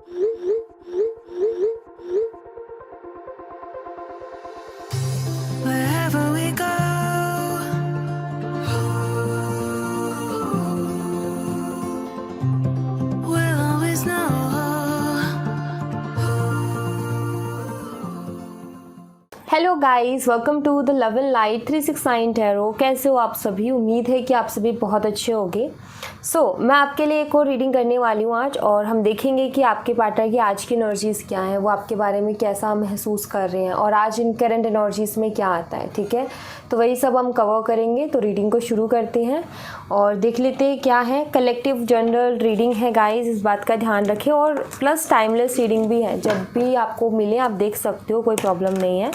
Wherever we go, we'll always know. Hello guys, welcome to the love and light 369 tarot. कैसे हो आप सभी? उम्मीद है कि आप सभी बहुत अच्छे होंगे। मैं आपके लिए एक और रीडिंग करने वाली हूँ आज, और हम देखेंगे कि आपके पार्टनर की आज की एनर्जीज़ क्या हैं, वो आपके बारे में कैसा महसूस कर रहे हैं और आज इन करंट एनर्जीज़ में क्या आता है। ठीक है, तो वही सब हम कवर करेंगे। तो रीडिंग को शुरू करते हैं और देख लेते हैं क्या है। कलेक्टिव जनरल रीडिंग है गाइस, इस बात का ध्यान रखें, और प्लस टाइमलेस रीडिंग भी है। जब भी आपको मिले आप देख सकते हो, कोई प्रॉब्लम नहीं है।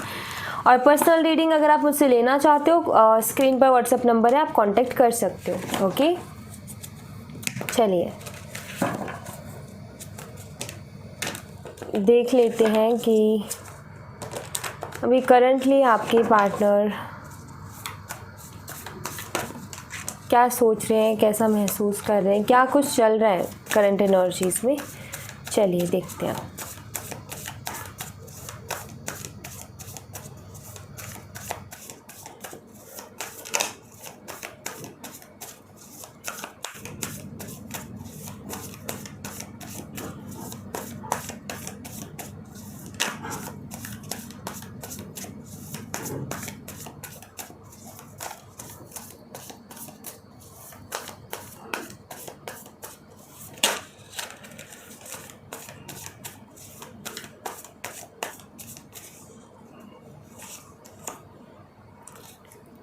और पर्सनल रीडिंग अगर आप मुझसे लेना चाहते हो, स्क्रीन पर व्हाट्सएप नंबर है, आप कांटेक्ट कर सकते हो। ओके, चलिए देख लेते हैं कि अभी करंटली आपके पार्टनर क्या सोच रहे हैं, कैसा महसूस कर रहे हैं, क्या कुछ चल रहा है करंट एनर्जीज में। चलिए देखते हैं।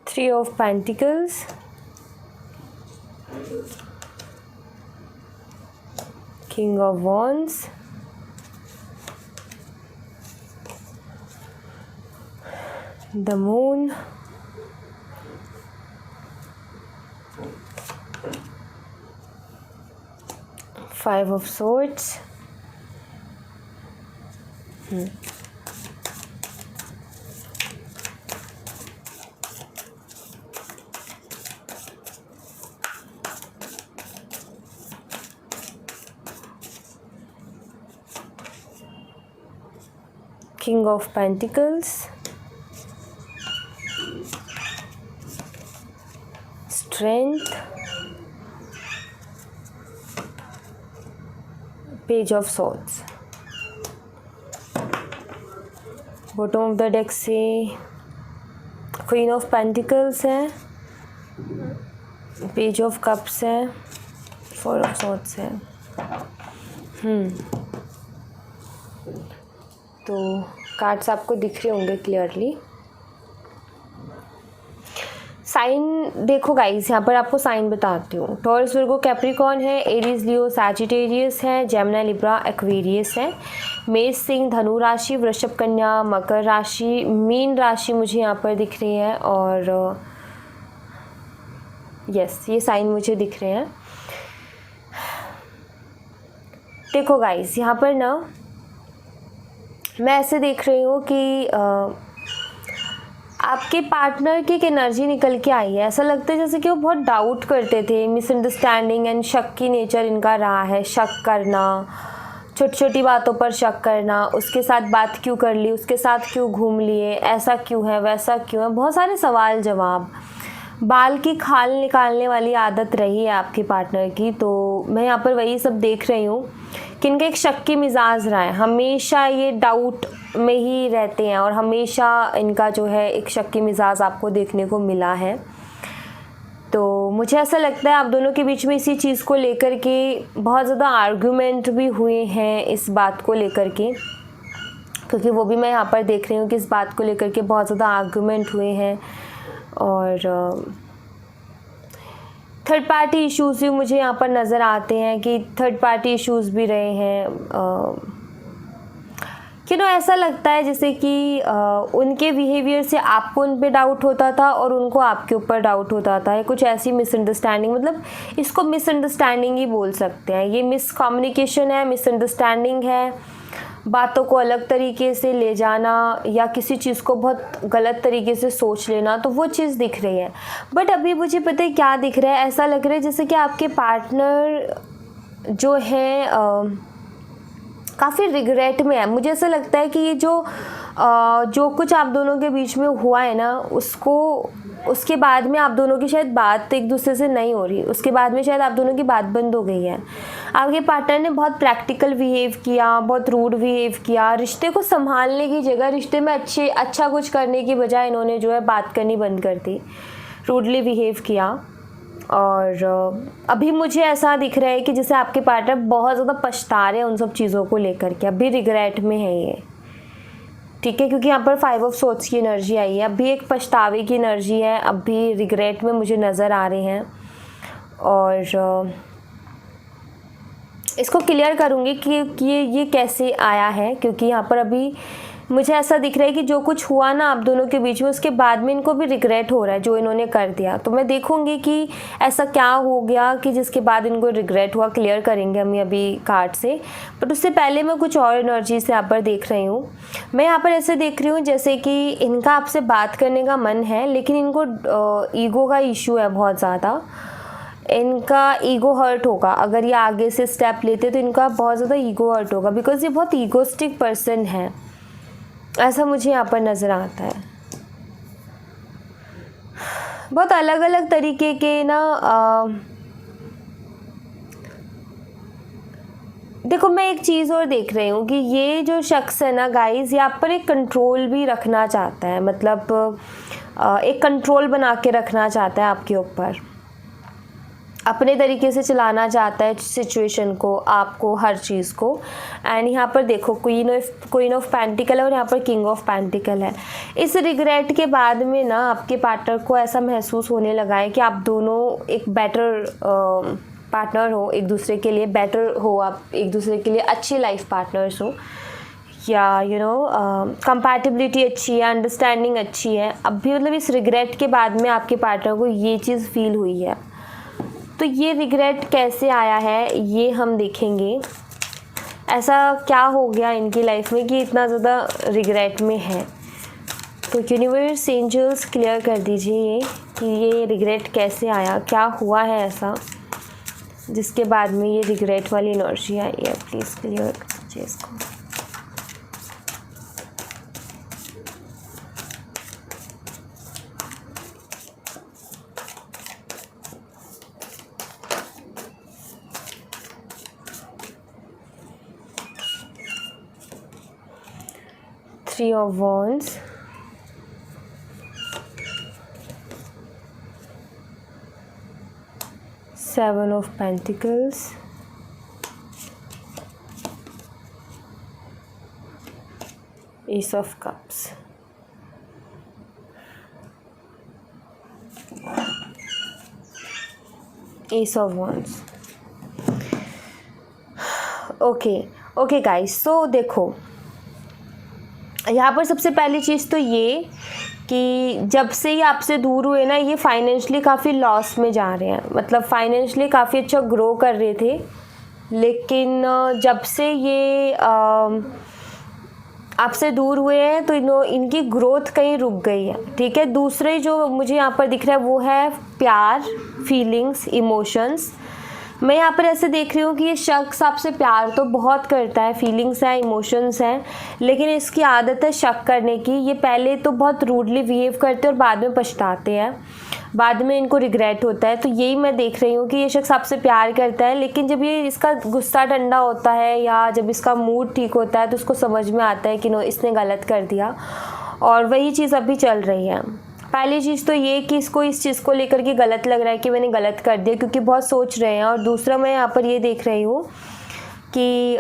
Three of Pentacles, King of Wands, the Moon, Five of Swords, King of Pentacles, Strength, Page of Swords। Bottom of the deck से क्वीन ऑफ पेंटिकल्स है, पेज ऑफ कप्स है, फोर ऑफ सॉर्ड्स है। तो cards आपको दिख रहे होंगे clearly. Sign देखो गाइस, यहाँ पर आपको साइन बताती हूँ। टॉरस, वर्गो, कैप्रिकॉर्न है, एरीज, लियो, सैजिटेरियस है, जेमिनी, लिब्रा, एक्वेरियस है, मेष, सिंह, धनु राशि, वृषभ, कन्या, मकर राशि, मीन राशि मुझे यहाँ पर दिख रही है, और यस ये साइन मुझे दिख रहे हैं। देखो गाइस, यहाँ पर ना मैं ऐसे देख रही हूँ कि आपके पार्टनर की एक एनर्जी निकल के आई है। ऐसा लगता है जैसे कि वो बहुत डाउट करते थे, मिसअंडरस्टैंडिंग एंड शक की नेचर इनका रहा है। शक करना, छोटी छोटी बातों पर शक करना, उसके साथ बात क्यों कर ली, उसके साथ क्यों घूम लिए, ऐसा क्यों है, वैसा क्यों है, बहुत सारे सवाल जवाब। बाल की खाल निकालने वाली आदत रही है आपके पार्टनर की। तो मैं यहाँ पर वही सब देख रही हूँ कि इनका एक शक की मिजाज रहा है, हमेशा ये डाउट में ही रहते हैं, और हमेशा इनका जो है एक शक की मिजाज आपको देखने को मिला है। तो मुझे ऐसा लगता है आप दोनों के बीच में इसी चीज़ को लेकर के बहुत ज़्यादा आर्गुमेंट भी हुए हैं, इस बात को लेकर के, क्योंकि वो भी मैं यहाँ पर देख रही हूँ कि इस बात को लेकर के बहुत ज़्यादा आर्गुमेंट हुए हैं। और थर्ड पार्टी इश्यूज़ भी मुझे यहाँ पर नज़र आते हैं कि थर्ड पार्टी इश्यूज़ भी रहे हैं। ऐसा लगता है जैसे कि उनके बिहेवियर से आपको उन पे डाउट होता था और उनको आपके ऊपर डाउट होता था। कुछ ऐसी मिसअंडरस्टैंडिंग, मतलब इसको मिसअंडरस्टैंडिंग ही बोल सकते हैं। ये मिसकम्युनिकेशन है, मिसअंडरस्टैंडिंग है, बातों को अलग तरीके से ले जाना या किसी चीज़ को बहुत गलत तरीके से सोच लेना, तो वो चीज़ दिख रही है। बट अभी मुझे पता है क्या दिख रहा है, ऐसा लग रहा है जैसे कि आपके पार्टनर जो है काफ़ी रिग्रेट में है। मुझे ऐसा लगता है कि ये जो कुछ आप दोनों के बीच में हुआ है ना, उसके बाद में आप दोनों की शायद बात एक दूसरे से नहीं हो रही, उसके बाद में शायद आप दोनों की बात बंद हो गई है। आपके पार्टनर ने बहुत प्रैक्टिकल बिहेव किया, बहुत रूड बिहेव किया। रिश्ते को संभालने की जगह, रिश्ते में अच्छा कुछ करने की बजाय इन्होंने जो है बात करनी बंद कर दी, रूडली बिहेव किया। और अभी मुझे ऐसा दिख रहा है कि जैसे आपके पार्टनर बहुत ज़्यादा पछता रहे हैं उन सब चीज़ों को लेकर के, अभी रिग्रेट में है ये, ठीक है, क्योंकि यहाँ पर 5 ऑफ सोर्ड्स की एनर्जी आई है। अभी एक पछतावे की एनर्जी है, अभी रिग्रेट में मुझे नज़र आ रहे हैं। और इसको क्लियर करूँगी कि ये कैसे आया है, क्योंकि यहाँ पर अभी मुझे ऐसा दिख रहा है कि जो कुछ हुआ ना आप दोनों के बीच में, उसके बाद में इनको भी रिग्रेट हो रहा है जो इन्होंने कर दिया। तो मैं देखूंगी कि ऐसा क्या हो गया कि जिसके बाद इनको रिग्रेट हुआ। क्लियर करेंगे हम अभी कार्ड से, बट उससे पहले मैं कुछ और एनर्जी से यहाँ पर देख रही हूँ। मैं यहाँ पर ऐसे देख रही हूँ जैसे कि इनका आपसे बात करने का मन है, लेकिन इनको ईगो का इशू है बहुत ज़्यादा। इनका ईगो हर्ट होगा अगर ये आगे से स्टेप लेते, तो इनका बहुत ज़्यादा ईगो हर्ट होगा, बिकॉज ये बहुत ईगोस्टिक पर्सन है, ऐसा मुझे यहाँ पर नज़र आता है। बहुत अलग अलग तरीके के ना देखो, मैं एक चीज़ और देख रही हूँ कि ये जो शख्स है ना गाइस, यहाँ पर एक कंट्रोल भी रखना चाहता है, मतलब एक कंट्रोल बना के रखना चाहता है आपके ऊपर, अपने तरीके से चलाना चाहता है सिचुएशन को, आपको, हर चीज़ को। एंड यहाँ पर देखो क्वीन ऑफ पेंटिकल है और यहाँ पर किंग ऑफ पेंटिकल है। इस रिग्रेट के बाद में ना आपके पार्टनर को ऐसा महसूस होने लगा है कि आप दोनों एक बेटर पार्टनर हो, एक दूसरे के लिए बेटर हो, आप एक दूसरे के लिए अच्छे लाइफ पार्टनर्स हो, या कंपैटिबिलिटी अच्छी है, अंडरस्टैंडिंग अच्छी है। अब भी मतलब इस रिग्रेट के बाद में आपके पार्टनर को ये चीज़ फील हुई है। तो ये रिग्रेट कैसे आया है ये हम देखेंगे। ऐसा क्या हो गया इनकी लाइफ में कि इतना ज़्यादा रिग्रेट में है। तो यूनिवर्स, एंजल्स क्लियर कर दीजिए ये कि ये रिग्रेट कैसे आया, क्या हुआ है ऐसा जिसके बाद में ये रिग्रेट वाली एनर्जी आई है। प्लीज़ क्लियर कर दीजिए इसको। Three of Wands, Seven of Pentacles, Ace of Cups, Ace of Wands। Okay guys, तो देखो यहाँ पर सबसे पहली चीज़ तो ये कि जब से ये आपसे दूर हुए ना, ये फाइनेंशियली काफ़ी लॉस में जा रहे हैं। मतलब फाइनेंशियली काफ़ी अच्छा ग्रो कर रहे थे, लेकिन जब से ये आपसे दूर हुए हैं तो इनकी ग्रोथ कहीं रुक गई है, ठीक है। दूसरे जो मुझे यहाँ पर दिख रहा है वो है प्यार, फीलिंग्स, इमोशंस। मैं यहाँ पर ऐसे देख रही हूँ कि ये शख्स आपसे प्यार तो बहुत करता है, फीलिंग्स हैं, इमोशंस हैं, लेकिन इसकी आदत है शक करने की। ये पहले तो बहुत रूडली बिहेव करते हैं और बाद में पछताते हैं, बाद में इनको रिग्रेट होता है। तो यही मैं देख रही हूँ कि ये शख्स आपसे प्यार करता है, लेकिन जब ये इसका गुस्सा ठंडा होता है या जब इसका मूड ठीक होता है तो उसको समझ में आता है कि इसने गलत कर दिया, और वही चीज़ अभी चल रही है। पहली चीज़ तो ये कि इसको इस चीज़ को लेकर के गलत लग रहा है कि मैंने गलत कर दिया, क्योंकि बहुत सोच रहे हैं। और दूसरा मैं यहाँ पर ये देख रही हूँ कि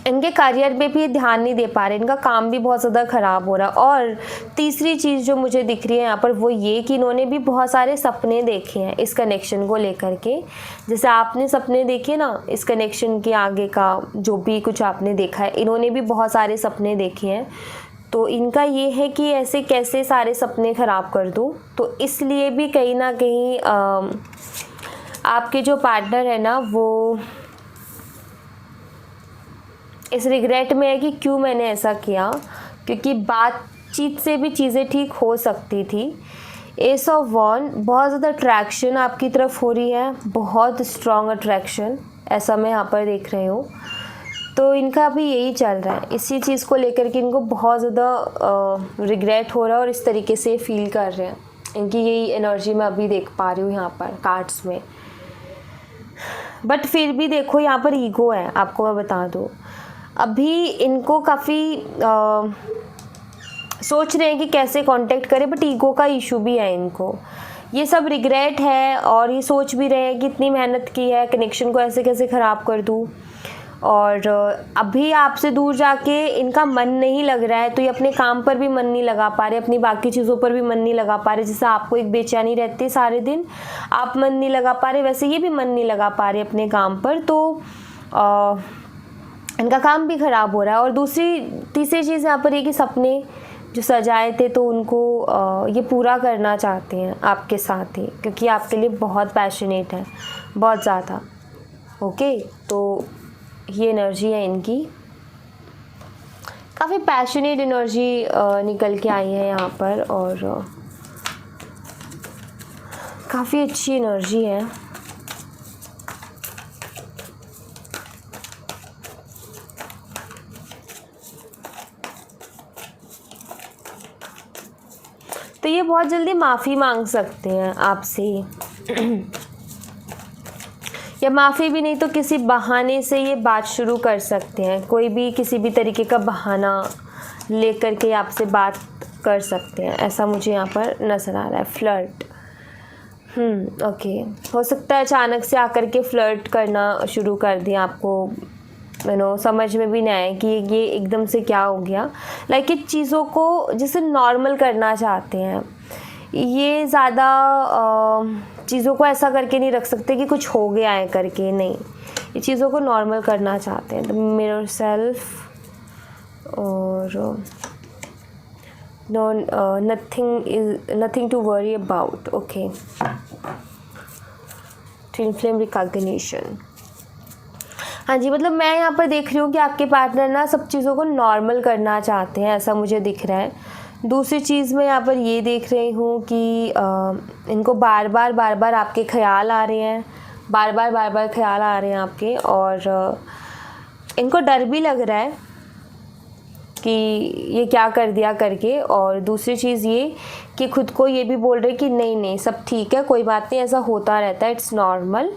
इनके करियर में भी ध्यान नहीं दे पा रहे, इनका काम भी बहुत ज़्यादा ख़राब हो रहा है। और तीसरी चीज़ जो मुझे दिख रही है यहाँ पर वो ये कि इन्होंने भी बहुत सारे सपने देखे हैं इस कनेक्शन को लेकर के। जैसे आपने सपने देखे ना इस कनेक्शन के आगे का, जो भी कुछ आपने देखा है, इन्होंने भी बहुत सारे सपने देखे हैं। तो इनका ये है कि ऐसे कैसे सारे सपने ख़राब कर दूँ, तो इसलिए भी कहीं ना कहीं आपके जो पार्टनर है ना वो इस रिग्रेट में है कि क्यों मैंने ऐसा किया, क्योंकि बातचीत से भी चीज़ें ठीक हो सकती थी। एस ऑफ वॉन्ड, बहुत ज़्यादा अट्रैक्शन आपकी तरफ हो रही है, बहुत स्ट्रॉन्ग अट्रैक्शन, ऐसा मैं यहाँ पर देख रही हूँ। तो इनका अभी यही चल रहा है, इसी चीज़ को लेकर के इनको बहुत ज़्यादा रिग्रेट हो रहा है और इस तरीके से फील कर रहे हैं। इनकी यही एनर्जी मैं अभी देख पा रही हूँ यहाँ पर कार्ड्स में। बट फिर भी देखो यहाँ पर ईगो है, आपको मैं बता दूँ। अभी इनको काफ़ी सोच रहे हैं कि कैसे कांटेक्ट करें, बट ईगो का इशू भी है इनको। ये सब रिग्रेट है और ये सोच भी रहे हैं कि इतनी मेहनत की है, कनेक्शन को ऐसे कैसे ख़राब कर दूँ। और अभी आपसे दूर जाके इनका मन नहीं लग रहा है, तो ये अपने काम पर भी मन नहीं लगा पा रहे, अपनी बाकी चीज़ों पर भी मन नहीं लगा पा रहे। जैसे आपको एक बेचैनी रहती है सारे दिन, आप मन नहीं लगा पा रहे, वैसे ये भी मन नहीं लगा पा रहे अपने काम पर। तो इनका काम भी ख़राब हो रहा है। और तीसरी चीज़ यहाँ पर ये कि सपने जो सजाए थे तो उनको ये पूरा करना चाहते हैं आपके साथ ही, क्योंकि आपके लिए बहुत पैशनेट है, बहुत ज़्यादा। ओके, तो ये एनर्जी है इनकी, काफ़ी पैशनेट एनर्जी निकल के आई है यहाँ पर, और काफ़ी अच्छी एनर्जी है। तो ये बहुत जल्दी माफ़ी मांग सकते हैं आपसे, या माफ़ी भी नहीं तो किसी बहाने से ये बात शुरू कर सकते हैं। कोई भी किसी भी तरीके का बहाना लेकर के आपसे बात कर सकते हैं, ऐसा मुझे यहाँ पर नज़र आ रहा है। फ्लर्ट, ओके, हो सकता है अचानक से आकर के फ्लर्ट करना शुरू कर दिया, आपको समझ में भी नहीं आया कि ये एकदम से क्या हो गया। लाइक ये चीज़ों को जैसे नॉर्मल करना चाहते हैं, ये ज़्यादा चीज़ों को ऐसा करके नहीं रख सकते कि कुछ हो गया है करके, नहीं, ये चीज़ों को नॉर्मल करना चाहते हैं। द मिरर सेल्फ, और nothing to worry about. Okay, twin flame recognition. हाँ जी, मतलब मैं यहाँ पर देख रही हूँ कि आपके पार्टनर ना सब चीज़ों को नॉर्मल करना चाहते हैं, ऐसा मुझे दिख रहा है। दूसरी चीज़ मैं यहाँ पर ये देख रही हूँ कि इनको बार बार आपके ख्याल आ रहे हैं, बार बार ख्याल आ रहे हैं आपके, और इनको डर भी लग रहा है कि ये क्या कर दिया करके। और दूसरी चीज़ ये कि खुद को ये भी बोल रहे कि नहीं सब ठीक है, कोई बात नहीं, ऐसा होता रहता है, इट्स नॉर्मल।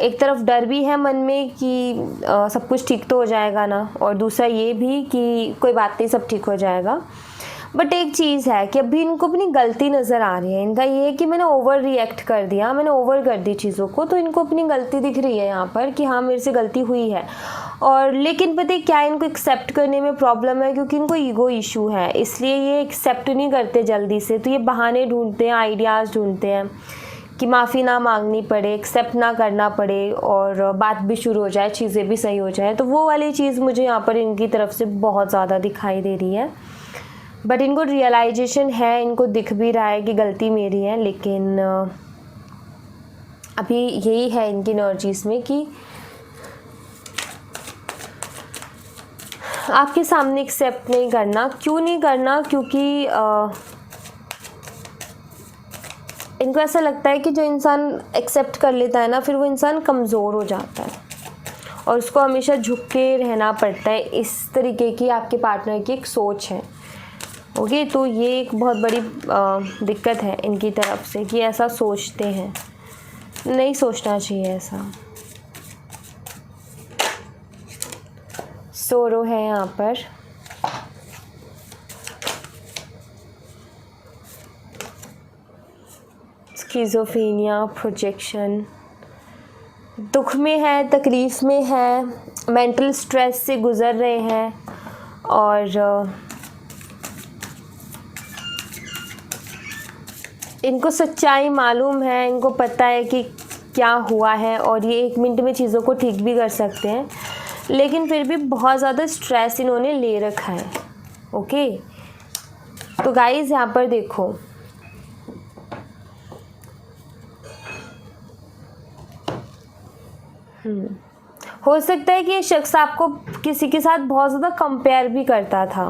एक तरफ डर भी है मन में कि सब कुछ ठीक तो हो जाएगा ना, और दूसरा ये भी कि कोई बात नहीं, सब ठीक हो जाएगा। बट एक चीज़ है कि अभी इनको अपनी गलती नज़र आ रही है। इनका ये है कि मैंने ओवर रिएक्ट कर दिया, मैंने ओवर कर दी चीज़ों को, तो इनको अपनी गलती दिख रही है यहाँ पर कि हाँ मेरे से गलती हुई है। और लेकिन पता है क्या, इनको एक्सेप्ट करने में प्रॉब्लम है, क्योंकि इनको ईगो इशू है, इसलिए ये एक्सेप्ट नहीं करते जल्दी से। तो ये बहाने ढूंढते हैं, आइडियाज़ ढूंढते हैं कि माफ़ी ना मांगनी पड़े, एक्सेप्ट ना करना पड़े, और बात भी शुरू हो जाए, चीज़ें भी सही हो जाए। तो वो वाली चीज़ मुझे यहाँ पर इनकी तरफ से बहुत ज़्यादा दिखाई दे रही है। बट इनको रियलाइजेशन है, इनको दिख भी रहा है कि गलती मेरी है, लेकिन अभी यही है इनकी एनर्जीज़ में कि आपके सामने एक्सेप्ट नहीं करना। क्यों नहीं करना? क्योंकि इनको ऐसा लगता है कि जो इंसान एक्सेप्ट कर लेता है ना, फिर वो इंसान कमज़ोर हो जाता है और उसको हमेशा झुक के रहना पड़ता है। इस तरीके की आपके पार्टनर की एक सोच है। ओके, तो ये एक बहुत बड़ी दिक्कत है इनकी तरफ से कि ऐसा सोचते हैं, नहीं सोचना चाहिए ऐसा। सोरो है यहाँ पर, स्किज़ोफ्रेनिया, प्रोजेक्शन, दुख में है, तकलीफ़ में है, मेंटल स्ट्रेस से गुज़र रहे हैं, और इनको सच्चाई मालूम है, इनको पता है कि क्या हुआ है, और ये 1 मिनट में चीज़ों को ठीक भी कर सकते हैं, लेकिन फिर भी बहुत ज़्यादा स्ट्रेस इन्होंने ले रखा है। ओके, तो गाइस यहाँ पर देखो, हो सकता है कि ये शख्स आपको किसी के साथ बहुत ज़्यादा कंपेयर भी करता था।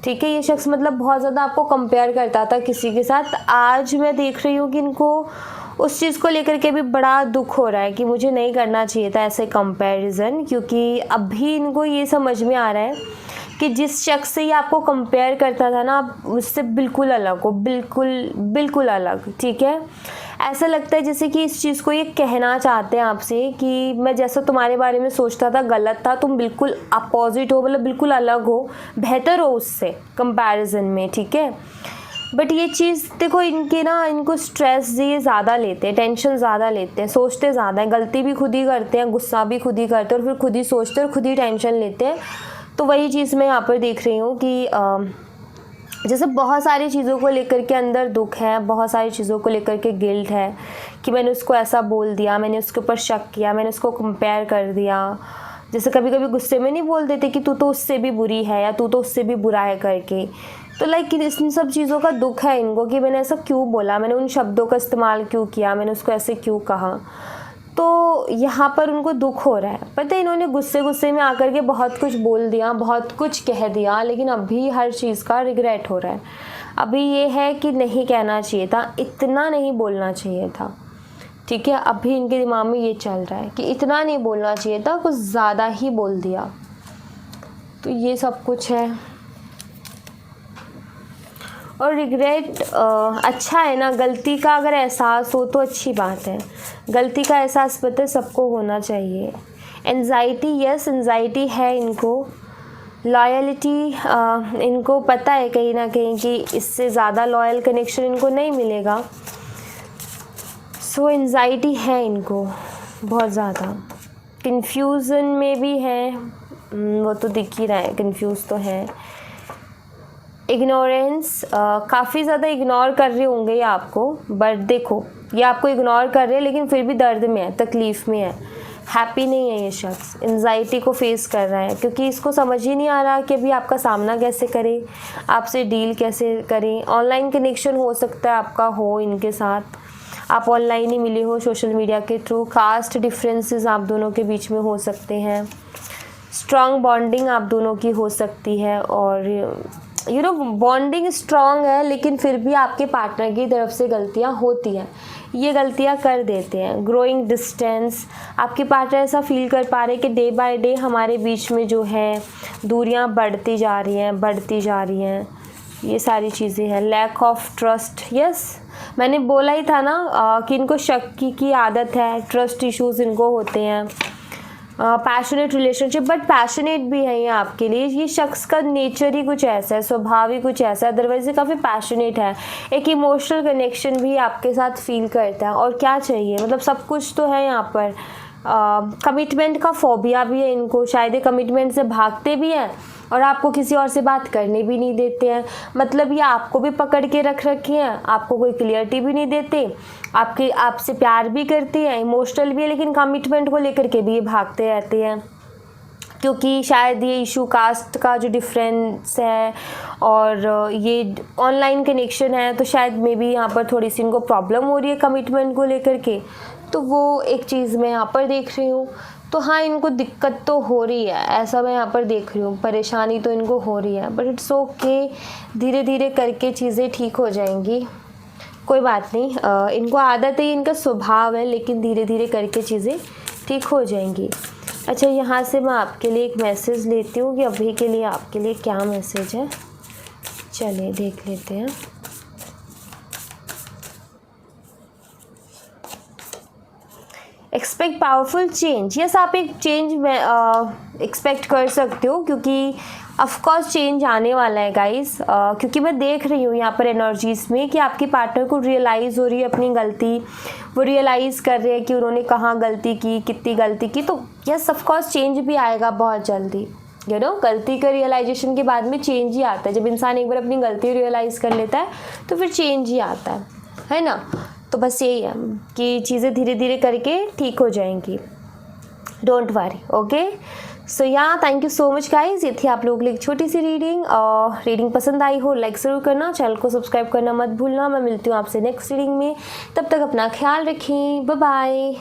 ठीक है, ये शख्स मतलब बहुत ज़्यादा आपको कंपेयर करता था किसी के साथ। आज मैं देख रही हूँ कि इनको उस चीज़ को लेकर के भी बड़ा दुख हो रहा है कि मुझे नहीं करना चाहिए था ऐसे कंपैरिजन, क्योंकि अभी इनको ये समझ में आ रहा है कि जिस शख्स से ये आपको कंपेयर करता था ना, आप उससे बिल्कुल अलग हो, बिल्कुल बिल्कुल अलग, ठीक है। ऐसा लगता है जैसे कि इस चीज़ को ये कहना चाहते हैं आपसे कि मैं जैसा तुम्हारे बारे में सोचता था गलत था, तुम बिल्कुल अपोजिट हो, मतलब बिल्कुल अलग हो, बेहतर हो उससे कंपैरिजन में, ठीक है। बट ये चीज़ देखो, इनको स्ट्रेस ये ज़्यादा लेते हैं, टेंशन ज़्यादा लेते हैं, सोचते ज़्यादा हैं, गलती भी खुद ही करते हैं, गुस्सा भी खुद ही करते हैं और फिर खुद ही सोचते हैं और खुद ही टेंशन लेते हैं। तो वही चीज़ मैं यहाँ पर देख रही हूँ कि जैसे बहुत सारी चीज़ों को लेकर के अंदर दुख है, बहुत सारी चीज़ों को लेकर के गिल्ट है कि मैंने उसको ऐसा बोल दिया, मैंने उसके ऊपर शक किया, मैंने उसको कंपेयर कर दिया। जैसे कभी कभी गुस्से में नहीं बोल देते कि तू तो उससे भी बुरी है या तू तो उससे भी बुरा है करके। तो लाइक इन सब चीज़ों का दुख है इनको कि मैंने ऐसा क्यों बोला, मैंने उन शब्दों का इस्तेमाल क्यों किया, मैंने उसको ऐसे क्यों कहा। तो यहाँ पर उनको दुख हो रहा है। पता है, इन्होंने गुस्से में आकर के बहुत कुछ बोल दिया, बहुत कुछ कह दिया, लेकिन अभी हर चीज़ का रिग्रेट हो रहा है। अभी ये है कि नहीं कहना चाहिए था, इतना नहीं बोलना चाहिए था, ठीक है। अभी इनके दिमाग में ये चल रहा है कि इतना नहीं बोलना चाहिए था, कुछ ज़्यादा ही बोल दिया। तो ये सब कुछ है। और रिग्रेट अच्छा है ना, गलती का अगर एहसास हो तो अच्छी बात है। गलती का एहसास पता है सबको होना चाहिए। एंजाइटी, यस एंजाइटी है इनको। लॉयल्टी, इनको पता है कहीं ना कहीं कि इससे ज़्यादा लॉयल कनेक्शन इनको नहीं मिलेगा। सो एंजाइटी है इनको बहुत ज़्यादा। कन्फ्यूज़न में भी है, वो तो दिख ही रहा है, कन्फ्यूज़ तो है। इग्नोरेंस, काफ़ी ज़्यादा इग्नोर कर रहे होंगे ये आपको, बट देखो ये आपको इग्नोर कर रहे हैं लेकिन फिर भी दर्द में है, तकलीफ़ में है, हैप्पी नहीं है ये शख्स। एंजाइटी को फेस कर रहा है क्योंकि इसको समझ ही नहीं आ रहा कि अभी आपका सामना कैसे करे, आपसे डील कैसे करें। ऑनलाइन कनेक्शन हो सकता है आपका हो इनके साथ, आप ऑनलाइन ही मिले हो सोशल मीडिया के थ्रू। कास्ट डिफरेंसेस आप दोनों के बीच में हो सकते हैं। स्ट्रॉन्ग बॉन्डिंग आप दोनों की हो सकती है और बॉन्डिंग स्ट्रॉन्ग है, लेकिन फिर भी आपके पार्टनर की तरफ से गलतियां होती हैं, ये गलतियां कर देते हैं। ग्रोइंग डिस्टेंस, आपके पार्टनर ऐसा फील कर पा रहे हैं कि डे बाय डे हमारे बीच में जो है दूरियां बढ़ती जा रही हैं, ये सारी चीज़ें हैं। लैक ऑफ ट्रस्ट, यस मैंने बोला ही था ना कि इनको शक की आदत है, ट्रस्ट इश्यूज़ इनको होते हैं। पैशनेट रिलेशनशिप, बट पैशनेट भी है ये आपके लिए। ये शख्स का नेचर ही कुछ ऐसा है, स्वभाव ही कुछ ऐसा है, अदरवाइज ये काफ़ी पैशनेट है। एक इमोशनल कनेक्शन भी आपके साथ फील करता है। और क्या चाहिए, मतलब सब कुछ तो है यहाँ पर। कमिटमेंट का फोबिया भी है इनको, शायद ये कमिटमेंट से भागते भी हैं और आपको किसी और से बात करने भी नहीं देते हैं। मतलब ये आपको भी पकड़ के रख रखे हैं, आपको कोई क्लियरिटी भी नहीं देते, आपसे प्यार भी करते हैं, इमोशनल भी है, लेकिन कमिटमेंट को लेकर के भी ये भागते रहते हैं क्योंकि शायद ये इशू कास्ट का जो डिफरेंस है और ये ऑनलाइन कनेक्शन है, तो शायद मे बी यहाँ पर थोड़ी सी इनको प्रॉब्लम हो रही है कमिटमेंट को लेकर के। तो वो एक चीज़ मैं यहाँ पर देख रही हूँ। तो हाँ, इनको दिक्कत तो हो रही है, ऐसा मैं यहाँ पर देख रही हूँ, परेशानी तो इनको हो रही है, बट इट्स ओके, धीरे धीरे करके चीज़ें ठीक हो जाएंगी, कोई बात नहीं। इनको आदत है, इनका स्वभाव है, लेकिन धीरे धीरे करके चीज़ें ठीक हो जाएंगी। अच्छा, यहाँ से मैं आपके लिए एक मैसेज लेती हूँ कि अभी के लिए आपके लिए क्या मैसेज है, चलिए देख लेते हैं। एक्सपेक्ट पावरफुल चेंज, यस आप एक चेंज में एक्सपेक्ट कर सकते हो क्योंकि ऑफकोर्स चेंज आने वाला है गाइस। क्योंकि मैं देख रही हूँ यहाँ पर एनर्जीज़ में कि आपके पार्टनर को रियलाइज़ हो रही है अपनी गलती, वो रियलाइज़ कर रहे हैं कि उन्होंने कहाँ गलती की, कितनी गलती की। तो यस ऑफकोर्स चेंज भी आएगा बहुत जल्दी। गलती का रियलाइजेशन के बाद में चेंज ही आता है। जब इंसान एक बार अपनी गलती रियलाइज़ कर लेता है तो फिर चेंज ही आता है ना। तो बस यही है कि चीज़ें धीरे धीरे करके ठीक हो जाएंगी, don't worry, okay. So yeah thank you so much guys, ये थी आप लोगों के लिए एक छोटी सी रीडिंग। रीडिंग पसंद आई हो लाइक ज़रूर करना, चैनल को सब्सक्राइब करना मत भूलना। मैं मिलती हूँ आपसे नेक्स्ट रीडिंग में, तब तक अपना ख्याल रखें, बाय बाय।